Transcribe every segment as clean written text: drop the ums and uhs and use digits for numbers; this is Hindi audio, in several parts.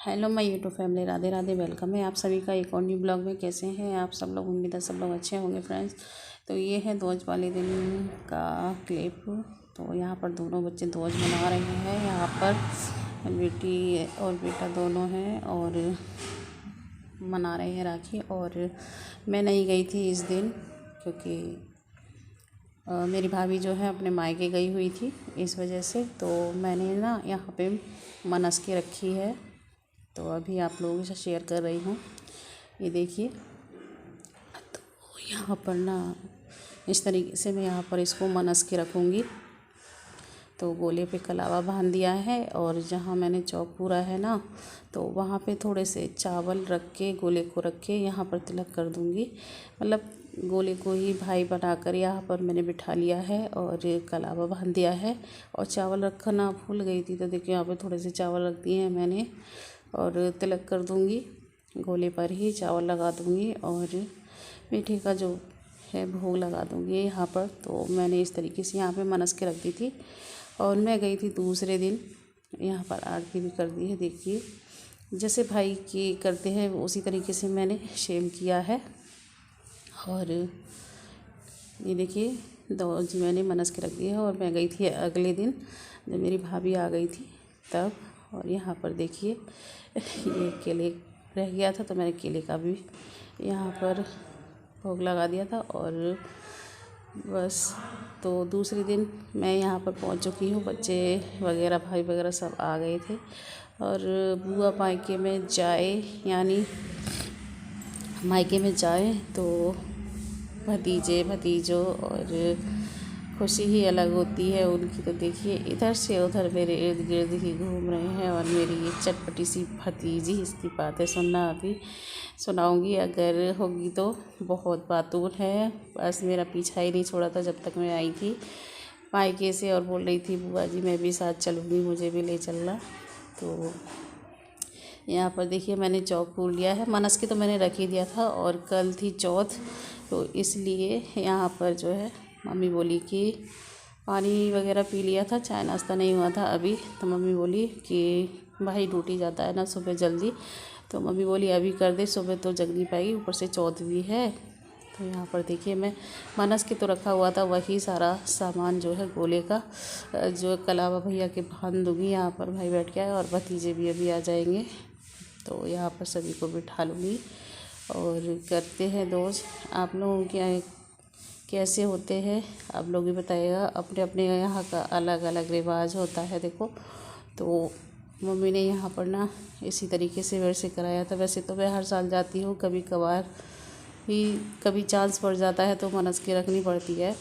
Hello my YouTube family, Radhe Radhe. Welcome है आप सभी का एक और न्यू ब्लॉग में। कैसे हैं आप सब लोग? उम्मीद है सब लोग अच्छे होंगे फ्रेंड्स। तो ये है दोज वाले दिन का क्लिप। तो यहाँ पर दोनों बच्चे दोज मना रहे हैं। यहाँ पर बेटी और बेटा दोनों हैं और मना रहे हैं राखी। और मैं नहीं गई थी इस दिन क्योंकि मेरी भाभी जो है अपने मायके गई हुई थी, इस वजह से तो मैंने ना यहाँ पे मनस के रखी है। तो अभी आप लोगों के साथ शेयर कर रही हूँ। ये देखिए, तो यहाँ पर ना इस तरीके से मैं यहाँ पर इसको मनस के रखूँगी। तो गोले पे कलावा बांध दिया है और जहाँ मैंने चौक पूरा है ना, तो वहाँ पे थोड़े से चावल रख के गोले को रख के यहाँ पर तिलक कर दूँगी। मतलब गोले को ही भाई बनाकर यहाँ पर मैंने बिठा लिया है और कलावा बांध दिया है। और चावल रखना भूल गई थी, तो देखिए यहाँ पे थोड़े से चावल रख दिए हैं मैंने और तिलक कर दूँगी। गोले पर ही चावल लगा दूँगी और मीठे का जो है भोग लगा दूँगी यहाँ पर। तो मैंने इस तरीके से यहाँ पे मनस के रख दी थी। और मैं गई थी दूसरे दिन, यहाँ पर आरती भी कर दी है। देखिए, जैसे भाई की करते हैं उसी तरीके से मैंने सेम किया है। और ये देखिए, दोज मैंने मनस के रख दिया है। और मैं गई थी अगले दिन जब मेरी भाभी आ गई थी तब। और यहाँ पर देखिए, ये केले रह गया था तो मैंने केले का भी यहाँ पर भोग लगा दिया था। और बस, तो दूसरे दिन मैं यहाँ पर पहुँच चुकी हूँ। बच्चे वगैरह भाई वगैरह सब आ गए थे। और बुआ मायके में जाए, यानी मायके में जाए तो भतीजे भतीजों और खुशी ही अलग होती है उनकी। तो देखिए, इधर से उधर मेरे इर्द गिर्द ही घूम रहे हैं। और मेरी ये चटपटी सी भतीजी, इसकी बातें सुनना अभी सुनाऊंगी, अगर होगी तो। बहुत बातून है, बस मेरा पीछा ही नहीं छोड़ा था जब तक मैं आई थी मायके से। और बोल रही थी बुआ जी मैं भी साथ चलूँगी, मुझे भी ले चलना। तो यहाँ पर देखिए, मैंने चौक पूर लिया है। मनस की तो मैंने रख ही दिया था और कल थी चौथ, तो इसलिए यहाँ पर जो है मम्मी बोली कि पानी वगैरह पी लिया था, चाय नाश्ता नहीं हुआ था अभी। तो मम्मी बोली कि भाई ड्यूटी जाता है ना सुबह जल्दी, तो मम्मी बोली अभी कर दे, सुबह तो जग नहीं पाएगी, ऊपर से चौथ भी है। तो यहाँ पर देखिए, मैं मनस के तो रखा हुआ था वही सारा सामान जो है गोले का, जो कलावा भैया के बांध दूँगी। यहाँ पर भाई बैठ गया है और भतीजे भी अभी आ जाएंगे, तो यहाँ पर सभी को बिठा लूँगी और करते हैं दोज। आप लोगों के कैसे होते हैं आप लोग भी बताइएगा। अपने अपने यहाँ का अलग अलग रिवाज होता है। देखो, तो मम्मी ने यहाँ पर ना इसी तरीके से वैसे कराया था। वैसे तो मैं हर साल जाती हूँ, कभी कभार ही कभी चांस पड़ जाता है तो मनस की रखनी पड़ती है।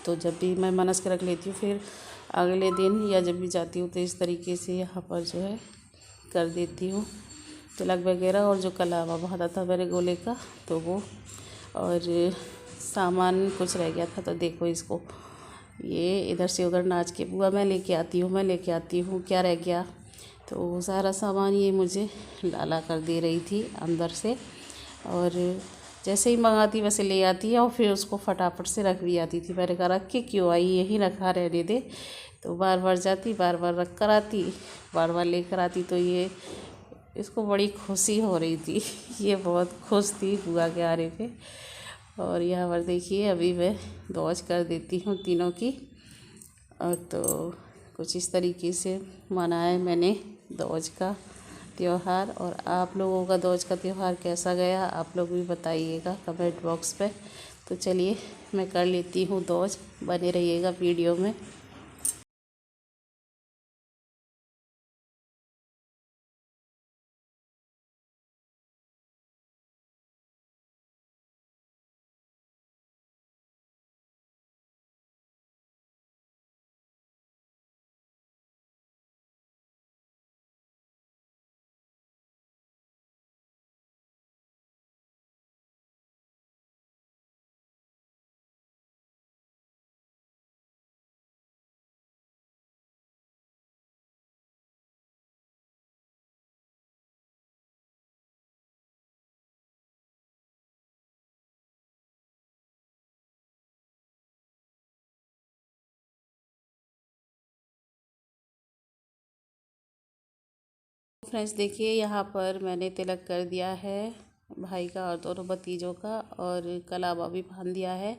तो जब भी मैं मनस के रख लेती हूँ, फिर अगले दिन या जब भी जाती हूँ तो इस तरीके से यहाँ पर जो है कर देती हूँ तिलक वगैरह। और जो कलावा बांधा था मेरे गोले का, तो वो, और सामान कुछ रह गया था तो देखो इसको, ये इधर से उधर नाच के बुआ मैं लेके आती हूँ, मैं लेके आती हूँ, क्या रह गया। तो सारा सामान ये मुझे लाला कर दे रही थी अंदर से। और जैसे ही मंगाती वैसे ले आती है और फिर उसको फटाफट से रख भी आती थी। मैंने कहा रख के क्यों आई, यही रखा रहने दे। तो बार बार जाती, बार बार रख कर आती, बार बार लेकर आती। तो ये इसको बड़ी खुशी हो रही थी ये बहुत खुश थी बुआ के आने पे। और यहाँ पर देखिए, अभी मैं दोज कर देती हूँ तीनों की। और तो कुछ इस तरीके से मनाया मैंने दोज का त्यौहार। और आप लोगों का दोज का त्यौहार कैसा गया आप लोग भी बताइएगा कमेंट बॉक्स पे। तो चलिए, मैं कर लेती हूँ दोज, बने रहिएगा वीडियो में। फ्रेंड्स देखिए, यहाँ पर मैंने तिलक कर दिया है भाई का और दोनों भतीजों का, और कलावा भी बांध दिया है।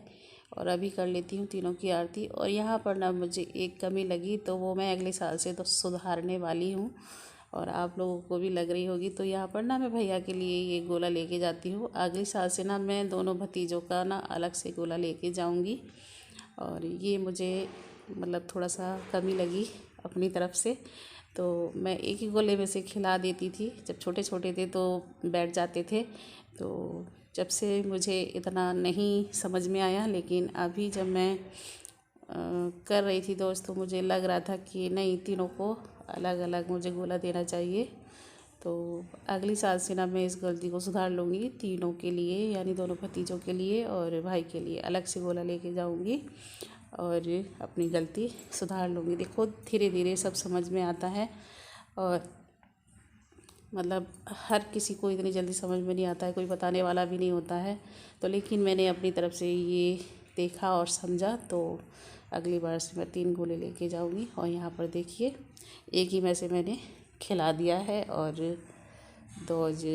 और अभी कर लेती हूँ तीनों की आरती। और यहाँ पर ना मुझे एक कमी लगी, तो वो मैं अगले साल से तो सुधारने वाली हूँ, और आप लोगों को भी लग रही होगी। तो यहाँ पर ना मैं भैया के लिए ये गोला लेके जाती हूँ। अगले साल से ना मैं दोनों भतीजों का ना अलग से गोला लेके जाऊँगी। और ये मुझे मतलब थोड़ा सा कमी लगी अपनी तरफ से। तो मैं एक ही गोले में से खिला देती थी, जब छोटे छोटे थे तो बैठ जाते थे। तो जब से मुझे इतना नहीं समझ में आया, लेकिन अभी जब मैं कर रही थी दोस्तों, मुझे लग रहा था कि नहीं, तीनों को अलग अलग मुझे गोला देना चाहिए। तो अगली साल से ना मैं इस गलती को सुधार लूँगी, तीनों के लिए यानी दोनों भतीजों के लिए और भाई के लिए अलग से गोला लेके जाऊँगी और अपनी गलती सुधार लूँगी। देखो धीरे धीरे सब समझ में आता है, और मतलब हर किसी को इतनी जल्दी समझ में नहीं आता है, कोई बताने वाला भी नहीं होता है। तो लेकिन मैंने अपनी तरफ से ये देखा और समझा, तो अगली बार से मैं 3 गोले लेके जाऊँगी। और यहाँ पर देखिए, एक ही में से मैंने खिला दिया है, और डोज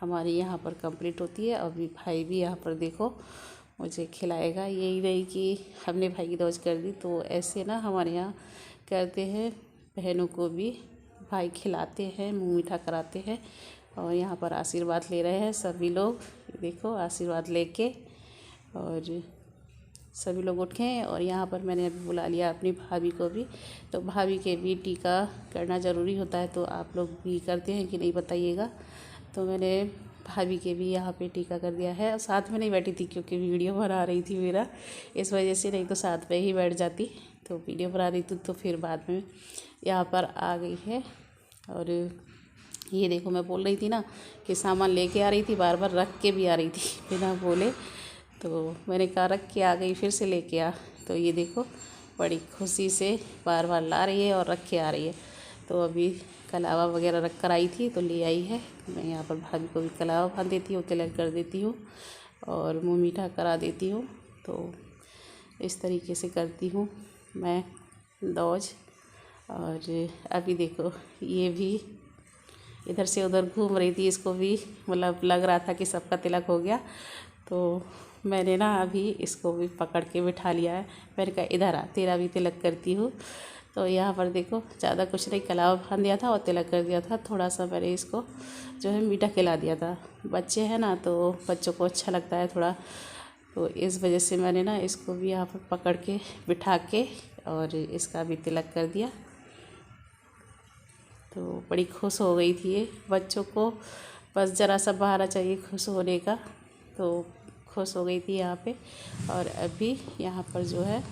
हमारी यहाँ पर कंप्लीट होती है। अभी भाई भी यहाँ पर देखो मुझे खिलाएगा। यही नहीं कि हमने भाई की डोज कर दी, तो ऐसे ना हमारे यहाँ करते हैं, बहनों को भी भाई खिलाते हैं, मुँह मीठा कराते हैं। और यहाँ पर आशीर्वाद ले रहे हैं सभी लोग, देखो आशीर्वाद लेके। और सभी लोग उठे, और यहाँ पर मैंने अभी बुला लिया अपनी भाभी को भी। तो भाभी के भी टीका करना ज़रूरी होता है, तो आप लोग भी करते हैं कि नहीं बताइएगा। तो मैंने भाभी के भी यहाँ पे टीका कर दिया है। और साथ में नहीं बैठी थी क्योंकि वीडियो बना रही थी मेरा, इस वजह से, नहीं तो साथ में ही बैठ जाती। तो वीडियो बना रही थी, तो फिर बाद में यहाँ पर आ गई है। और ये देखो, मैं बोल रही थी ना कि सामान लेके आ रही थी, बार बार रख के भी आ रही थी बिना बोले। तो मैंने कहा रख के आ गई, फिर से लेके आ। तो ये देखो बड़ी खुशी से बार बार ला रही है और रख के आ रही है। तो अभी कलावा वगैरह रख कर आई थी, तो ले आई है। मैं यहाँ पर भाभी को भी कलावा बांध देती हूँ, तिलक कर देती हूँ और मुँह मीठा करा देती हूँ। तो इस तरीके से करती हूँ मैं डोज। और अभी देखो, ये भी इधर से उधर घूम रही थी, इसको भी मतलब लग रहा था कि सबका तिलक हो गया। तो मैंने ना अभी इसको भी पकड़ के बिठा लिया है। मैंने कहा इधर आ, तेरा भी तिलक करती हूँ। तो यहाँ पर देखो, ज़्यादा कुछ नहीं, कलावा बांध दिया था और तिलक कर दिया था। थोड़ा सा मैंने इसको जो है मीठा खिला दिया था। बच्चे हैं ना, तो बच्चों को अच्छा लगता है थोड़ा, तो इस वजह से मैंने ना इसको भी यहाँ पर पकड़ के बिठा के और इसका भी तिलक कर दिया। तो बड़ी खुश हो गई थी ये। बच्चों को बस ज़रा सा बहाना चाहिए खुश होने का, तो खुश हो गई थी यहाँ पे। और अभी यहाँ पर जो है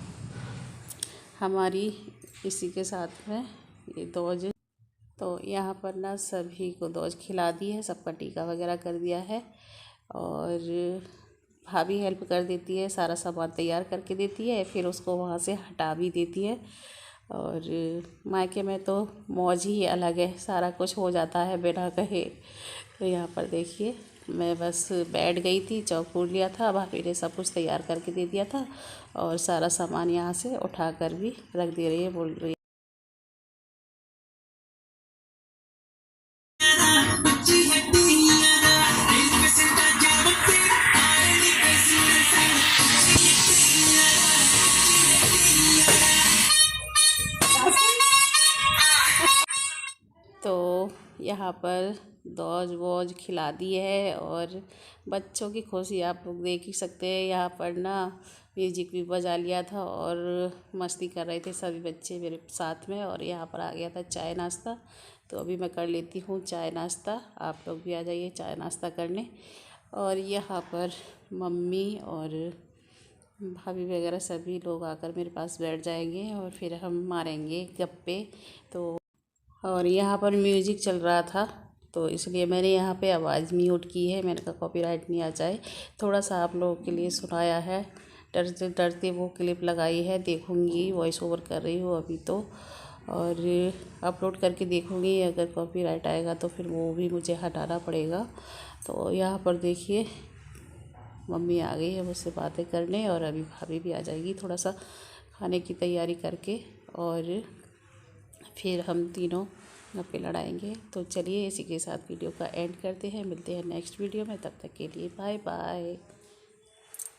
हमारी इसी के साथ में ये डोज, तो यहाँ पर ना सभी को डोज खिला दी है, सबका टीका वगैरह कर दिया है। और भाभी हेल्प कर देती है, सारा सामान तैयार करके देती है, फिर उसको वहाँ से हटा भी देती है। और मायके में तो मौज ही अलग है, सारा कुछ हो जाता है बिना कहे। तो यहाँ पर देखिए, मैं बस बैठ गई थी, चौक पूर लिया था, भाभी ने सब कुछ तैयार करके दे दिया था, और सारा सामान यहाँ से उठा कर भी रख दे रही है, बोल रही है। तो यहाँ पर डोज वोज खिला दी है, और बच्चों की खुशी आप लोग देख ही सकते हैं। यहाँ पर ना म्यूजिक भी बजा लिया था और मस्ती कर रहे थे सभी बच्चे मेरे साथ में। और यहाँ पर आ गया था चाय नाश्ता, तो अभी मैं कर लेती हूँ चाय नाश्ता। आप लोग भी आ जाइए चाय नाश्ता करने। और यहाँ पर मम्मी और भाभी वगैरह सभी लोग आकर मेरे पास बैठ जाएंगे, और फिर हम मारेंगे गप्पे। तो और यहाँ पर म्यूज़िक चल रहा था, तो इसलिए मैंने यहाँ पे आवाज़ म्यूट की है। मैंने कहा कॉपीराइट नहीं आ जाए, थोड़ा सा आप लोगों के लिए सुनाया है। डरते डरते वो क्लिप लगाई है, देखूँगी, वॉइस ओवर कर रही हूँ अभी तो, और अपलोड करके देखूँगी। अगर कॉपीराइट आएगा तो फिर वो भी मुझे हटाना पड़ेगा। तो यहाँ पर देखिए, मम्मी आ गई है मुझसे बातें करने, और अभी भाभी भी आ जाएगी थोड़ा सा खाने की तैयारी करके, और फिर हम तीनों गप्पे लड़ाएंगे। तो चलिए इसी के साथ वीडियो का एंड करते हैं, मिलते हैं नेक्स्ट वीडियो में, तब तक के लिए बाय बाय।